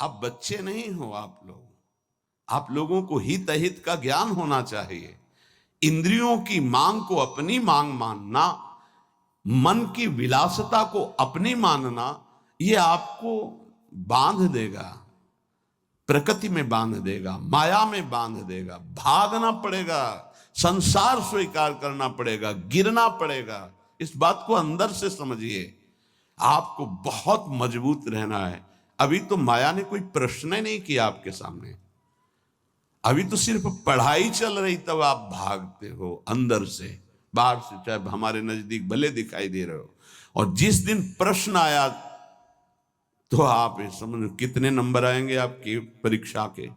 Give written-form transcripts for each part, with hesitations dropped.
आप बच्चे नहीं हो, आप लोगों को हित अहित का ज्ञान होना चाहिए। इंद्रियों की मांग को अपनी मांग मानना, मन की विलासिता को अपनी मानना, ये आपको बांध देगा, प्रकृति में बांध देगा, माया में बांध देगा। भागना पड़ेगा, संसार स्वीकार करना पड़ेगा, गिरना पड़ेगा। इस बात को अंदर से समझिए। आपको बहुत मजबूत रहना है। अभी तो माया ने कोई प्रश्न ही नहीं किया आपके सामने, अभी तो सिर्फ पढ़ाई चल रही, तब आप भागते हो अंदर से। बाहर से चाहे हमारे नजदीक भले दिखाई दे रहे हो, और जिस दिन प्रश्न आया तो आप समझ कितने नंबर आएंगे आपकी परीक्षा के।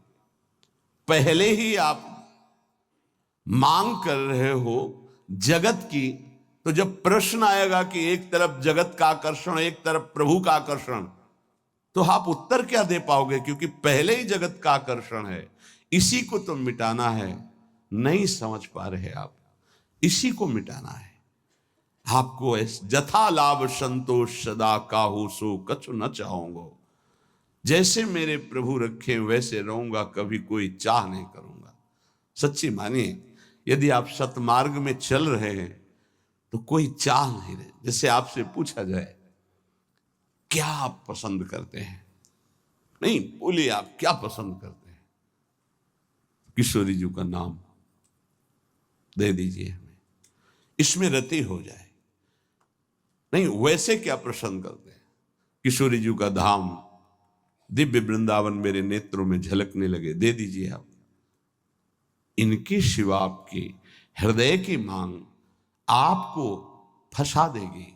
पहले ही आप मांग कर रहे हो जगत की, तो जब प्रश्न आएगा कि एक तरफ जगत का आकर्षण, एक तरफ प्रभु का आकर्षण, तो आप उत्तर क्या दे पाओगे? क्योंकि पहले ही जगत का आकर्षण है, इसी को तो मिटाना है। नहीं समझ पा रहे आप, इसी को मिटाना है आपको। जथा लाभ संतोष सदा काहू सो कछु न चाहूंगा। जैसे मेरे प्रभु रखे वैसे रहूंगा, कभी कोई चाह नहीं करूंगा। सच्ची मानिए, यदि आप सतमार्ग में चल रहे हैं तो कोई चाह नहीं रहे। जैसे आपसे पूछा जाए क्या आप पसंद करते हैं, नहीं बोलिए आप क्या पसंद करते हैं, किशोरी जी का नाम दे दीजिए हमें, इसमें रति हो जाए। नहीं, वैसे क्या पसंद करते हैं? किशोरी जी का धाम, दिव्य वृंदावन मेरे नेत्रों में झलकने लगे, दे दीजिए आप। इनकी शिवा आपकी हृदय की मांग आपको फंसा देगी।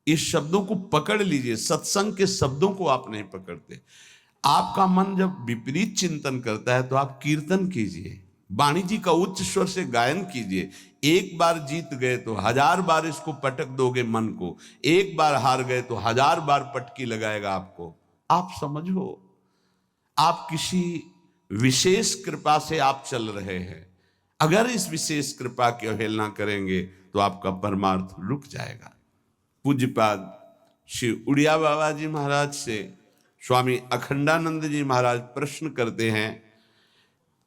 इस शब्दों को पकड़ लीजिए। सत्संग के शब्दों को आप नहीं पकड़ते। आपका मन जब विपरीत चिंतन करता है तो आप कीर्तन कीजिए, वाणी जी का उच्च स्वर से गायन कीजिए। एक बार जीत गए तो 1000 बार इसको पटक दोगे मन को, एक बार हार गए तो 1000 बार पटकी लगाएगा आपको। आप समझो, आप किसी विशेष कृपा से आप चल रहे हैं। अगर इस विशेष कृपा की अवहेलना करेंगे तो आपका परमार्थ रुक जाएगा। पूज्यपाद श्री उड़िया बाबा जी महाराज से स्वामी अखंडानंद जी महाराज प्रश्न करते हैं,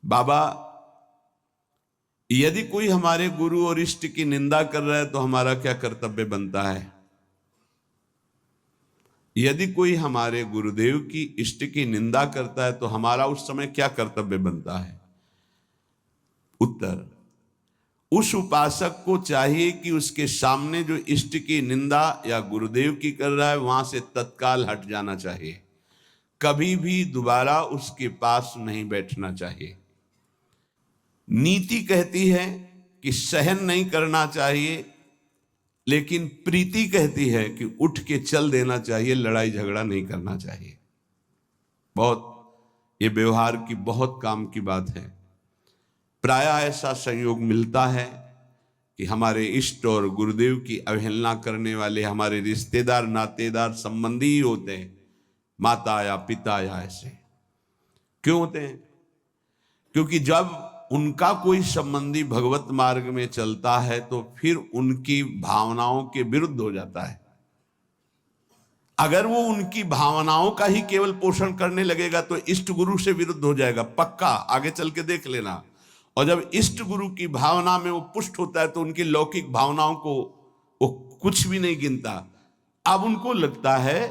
बाबा यदि कोई हमारे गुरु और इष्ट की निंदा कर रहा है तो हमारा क्या कर्तव्य बनता है? यदि कोई हमारे गुरुदेव की इष्ट की निंदा करता है तो हमारा उस समय क्या कर्तव्य बनता है? उत्तर, उस उपासक को चाहिए कि उसके सामने जो इष्ट की निंदा या गुरुदेव की कर रहा है वहां से तत्काल हट जाना चाहिए। कभी भी दोबारा उसके पास नहीं बैठना चाहिए। नीति कहती है कि सहन नहीं करना चाहिए, लेकिन प्रीति कहती है कि उठ के चल देना चाहिए, लड़ाई झगड़ा नहीं करना चाहिए। बहुत ये व्यवहार की बहुत काम की बात है। प्रायः ऐसा संयोग मिलता है कि हमारे इष्ट और गुरुदेव की अवहेलना करने वाले हमारे रिश्तेदार, नातेदार, संबंधी ही होते हैं, माता या पिता या ऐसे। क्यों होते हैं? क्योंकि जब उनका कोई संबंधी भगवत मार्ग में चलता है तो फिर उनकी भावनाओं के विरुद्ध हो जाता है। अगर वो उनकी भावनाओं का ही केवल पोषण करने लगेगा तो इष्ट गुरु से विरुद्ध हो जाएगा, पक्का, आगे चल के देख लेना। और जब इष्ट गुरु की भावना में वो पुष्ट होता है तो उनकी लौकिक भावनाओं को वो कुछ भी नहीं गिनता। अब उनको लगता है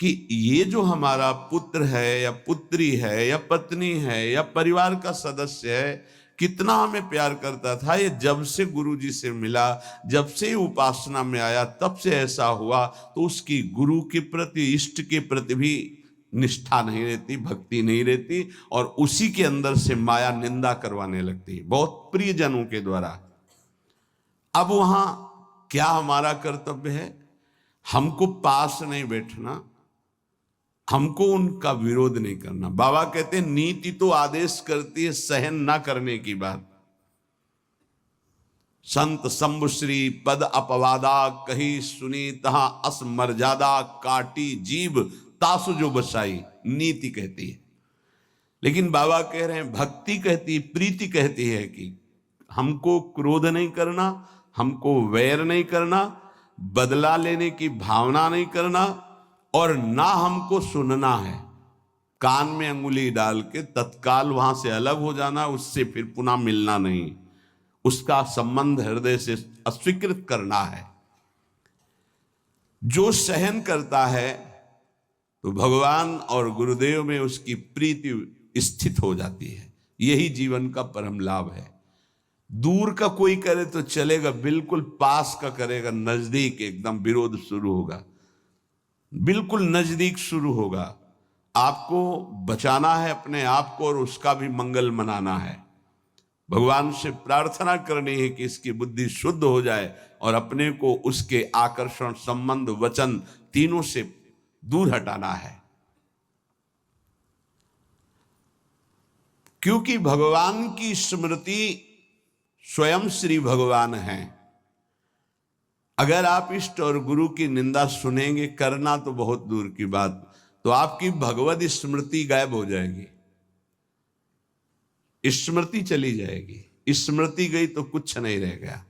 कि ये जो हमारा पुत्र है या पुत्री है या पत्नी है या परिवार का सदस्य है, कितना हमें प्यार करता था, ये जब से गुरुजी से मिला, जब से उपासना में आया, तब से ऐसा हुआ। तो उसकी गुरु के प्रति, इष्ट के प्रति भी निष्ठा नहीं रहती, भक्ति नहीं रहती, और उसी के अंदर से माया निंदा करवाने लगती, बहुत प्रियजनों के द्वारा। अब वहां क्या हमारा कर्तव्य है? हमको पास नहीं बैठना, हमको उनका विरोध नहीं करना। बाबा कहते हैं नीति तो आदेश करती है सहन ना करने की बात। संत शंभुश्री पद अपवादा कही सुनी तहां अस मर्यादा काटी जीव तासु जो बसाई, नीति कहती है। लेकिन बाबा कह रहे हैं भक्ति कहती है, प्रीति कहती है कि हमको क्रोध नहीं करना, हमको वैर नहीं करना, बदला लेने की भावना नहीं करना, और ना हमको सुनना है। कान में अंगुली डाल के तत्काल वहां से अलग हो जाना, उससे फिर पुनः मिलना नहीं, उसका संबंध हृदय से अस्वीकृत करना है। जो सहन करता है तो भगवान और गुरुदेव में उसकी प्रीति स्थित हो जाती है। यही जीवन का परम लाभ है। दूर का कोई करे तो चलेगा, बिल्कुल पास का करेगा, नजदीक एकदम विरोध शुरू होगा, बिल्कुल नजदीक शुरू होगा। आपको बचाना है अपने आप को और उसका भी मंगल मनाना है। भगवान से प्रार्थना करनी है कि इसकी बुद्धि शुद्ध हो जाए और अपने को उसके आकर्षण, संबंध, वचन तीनों से दूर हटाना है। क्योंकि भगवान की स्मृति स्वयं श्री भगवान हैं। अगर आप इष्ट और गुरु की निंदा सुनेंगे, करना तो बहुत दूर की बात, तो आपकी भगवत स्मृति गायब हो जाएगी, स्मृति चली जाएगी। स्मृति गई तो कुछ नहीं रह गया।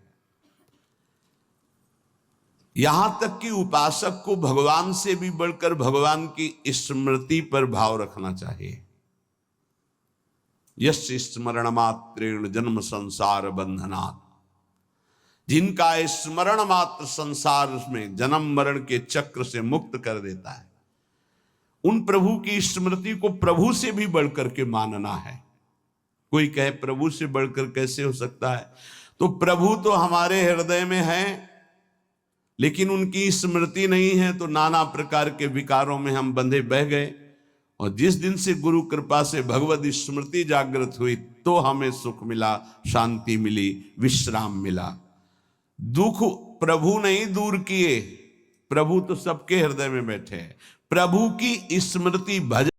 यहां तक कि उपासक को भगवान से भी बढ़कर भगवान की स्मृति पर भाव रखना चाहिए। यस्य स्मरण मात्रेण जन्म संसार बंधनात्, जिनका स्मरण मात्र संसार में जन्म मरण के चक्र से मुक्त कर देता है, उन प्रभु की स्मृति को प्रभु से भी बढ़कर के मानना है। कोई कहे प्रभु से बढ़कर कैसे हो सकता है? तो प्रभु तो हमारे हृदय में है, लेकिन उनकी स्मृति नहीं है, तो नाना प्रकार के विकारों में हम बंधे बह गए। और जिस दिन से गुरु कृपा से भगवत स्मृति जागृत हुई, तो हमें सुख मिला, शांति मिली, विश्राम मिला। दुख प्रभु नहीं दूर किए, प्रभु तो सबके हृदय में बैठे हैं। प्रभु की स्मृति भजन